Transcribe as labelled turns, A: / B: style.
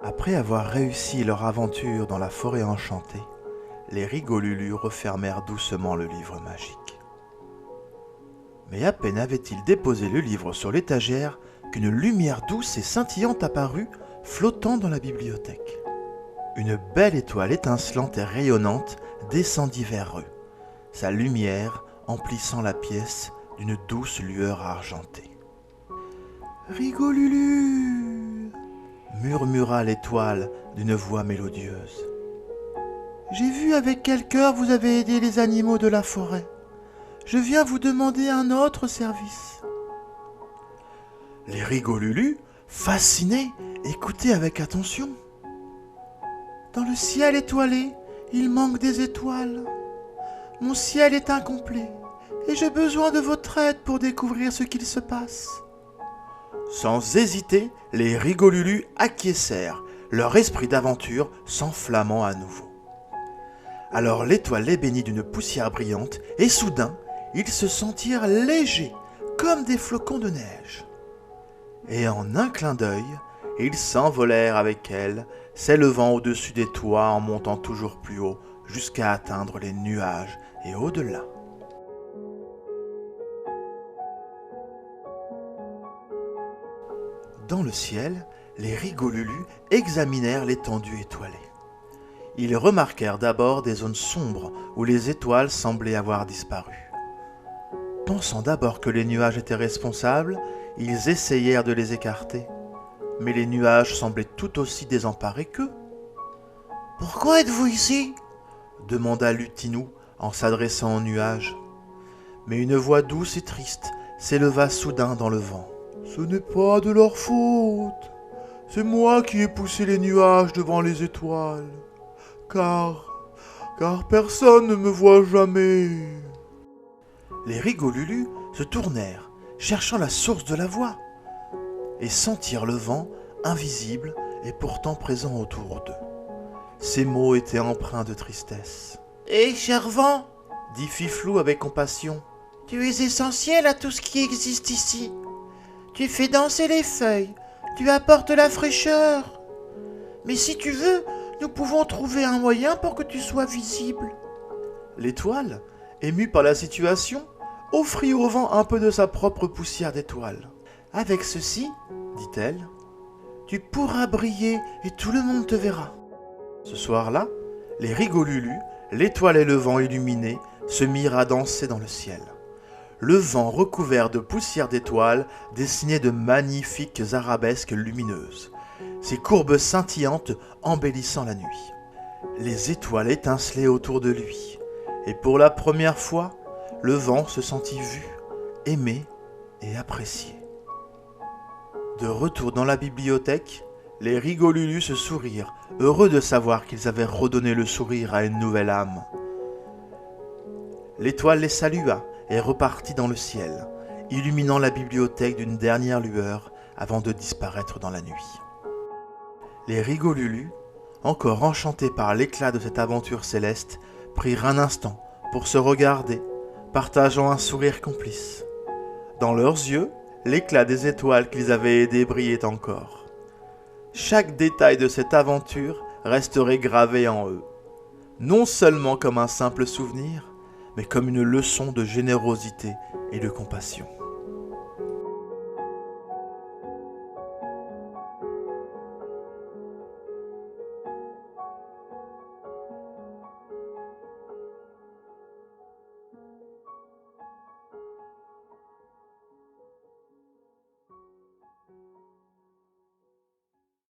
A: Après avoir réussi leur aventure dans la forêt enchantée, les Rigolulu refermèrent doucement le livre magique. Mais à peine avaient-ils déposé le livre sur l'étagère qu'une lumière douce et scintillante apparut, flottant dans la bibliothèque. Une belle étoile étincelante et rayonnante descendit vers eux, sa lumière emplissant la pièce d'une douce lueur argentée. « Rigolulu !» murmura l'étoile d'une voix mélodieuse. « J'ai vu avec quel cœur vous avez aidé les animaux de la forêt. Je viens vous demander un autre service. » Les Rigolulu, fascinés, écoutaient avec attention. « Dans le ciel étoilé, il manque des étoiles. Mon ciel est incomplet et j'ai besoin de votre aide pour découvrir ce qu'il se passe. » Sans hésiter, les Rigolulu acquiescèrent, leur esprit d'aventure s'enflammant à nouveau. Alors l'étoile les bénit d'une poussière brillante et soudain, ils se sentirent légers, comme des flocons de neige. Et en un clin d'œil, ils s'envolèrent avec elle, s'élevant au-dessus des toits en montant toujours plus haut jusqu'à atteindre les nuages et au-delà. Dans le ciel, les Rigolulu examinèrent l'étendue étoilée. Ils remarquèrent d'abord des zones sombres où les étoiles semblaient avoir disparu. Pensant d'abord que les nuages étaient responsables, ils essayèrent de les écarter. Mais les nuages semblaient tout aussi désemparés qu'eux. « Pourquoi êtes-vous ici ?» demanda Lutinou en s'adressant aux nuages. Mais une voix douce et triste s'éleva soudain dans le vent. « Ce n'est pas de leur faute. C'est moi qui ai poussé les nuages devant les étoiles. Car personne ne me voit jamais. » Les Rigolulu se tournèrent, cherchant la source de la voix, et sentirent le vent, invisible et pourtant présent autour d'eux. Ces mots étaient empreints de tristesse. « Hé, cher vent !» dit Fiflou avec compassion. « Tu es essentiel à tout ce qui existe ici. Tu fais danser les feuilles, tu apportes la fraîcheur. Mais si tu veux, nous pouvons trouver un moyen pour que tu sois visible. » L'étoile, émue par la situation, offrit au vent un peu de sa propre poussière d'étoile. « Avec ceci, dit-elle, tu pourras briller et tout le monde te verra. » Ce soir-là, les Rigolulu, l'étoile et le vent illuminés, se mirent à danser dans le ciel. Le vent recouvert de poussière d'étoiles dessinait de magnifiques arabesques lumineuses, ses courbes scintillantes embellissant la nuit. Les étoiles étincelaient autour de lui, et pour la première fois, le vent se sentit vu, aimé et apprécié. De retour dans la bibliothèque, les Rigolulu se sourirent, heureux de savoir qu'ils avaient redonné le sourire à une nouvelle âme. L'étoile les salua et repartit dans le ciel, illuminant la bibliothèque d'une dernière lueur avant de disparaître dans la nuit. Les Rigolulu, encore enchantés par l'éclat de cette aventure céleste, prirent un instant pour se regarder, partageant un sourire complice. Dans leurs yeux, l'éclat des étoiles qu'ils avaient aidées brillait encore. Chaque détail de cette aventure resterait gravé en eux, non seulement comme un simple souvenir, mais comme une leçon de générosité et de compassion.